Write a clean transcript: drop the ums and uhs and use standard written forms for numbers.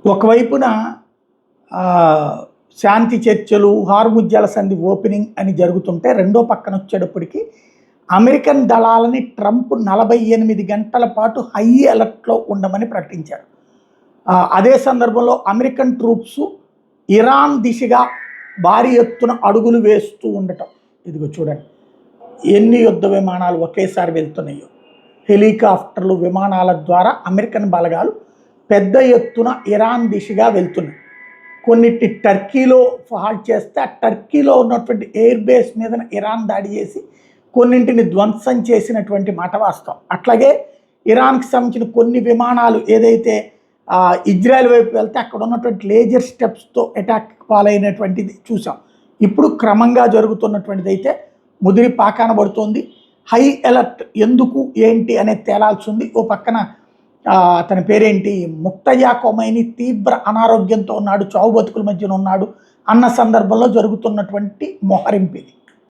ఒకవైపున శాంతి చర్చలు, హార్ముజ్ జలసంధి ఓపెనింగ్ అని జరుగుతుంటే, రెండో పక్కన వచ్చేటప్పటికి అమెరికన్ దళాలని ట్రంప్ 48 గంటల పాటు హై అలర్ట్లో ఉండమని ప్రకటించారు. అదే సందర్భంలో అమెరికన్ ట్రూప్స్ ఇరాన్ దిశగా భారీ ఎత్తున అడుగులు వేస్తూ ఉండటం. ఇదిగో చూడండి ఎన్ని యుద్ధ విమానాలు ఒకేసారి వెళ్తున్నాయో. హెలికాప్టర్లు, విమానాల ద్వారా అమెరికన్ బలగాలు పెద్ద ఎత్తున ఇరాన్ దిశగా వెళ్తున్నాయి. కొన్నిటి టర్కీలో హాల్ట్ చేస్తే, ఆ టర్కీలో ఉన్నటువంటి ఎయిర్ బేస్ మీద ఇరాన్ దాడి చేసి కొన్నింటిని ధ్వంసం చేసినటువంటి మాట వాస్తవం. అట్లాగే ఇరాన్కి సంబంధించిన కొన్ని విమానాలు ఏదైతే ఇజ్రాయెల్ వైపు వెళ్తే అక్కడ ఉన్నటువంటి లేజర్ స్టెప్స్తో అటాక్ పాలైనటువంటిది చూసాం. ఇప్పుడు క్రమంగా జరుగుతున్నటువంటిది అయితే ముదిరి పాకాన పడుతోంది. హై అలర్ట్ ఎందుకు ఏంటి అనేది తేలాల్సి ఉంది. ఓ పక్కన అతని పేరేంటి, ముక్తయా కొమైనీ తీవ్ర అనారోగ్యంతో ఉన్నాడు, చావు బతుకుల మధ్యన ఉన్నాడు అన్న సందర్భంలో జరుగుతున్నటువంటి మొహరింపు ఇది.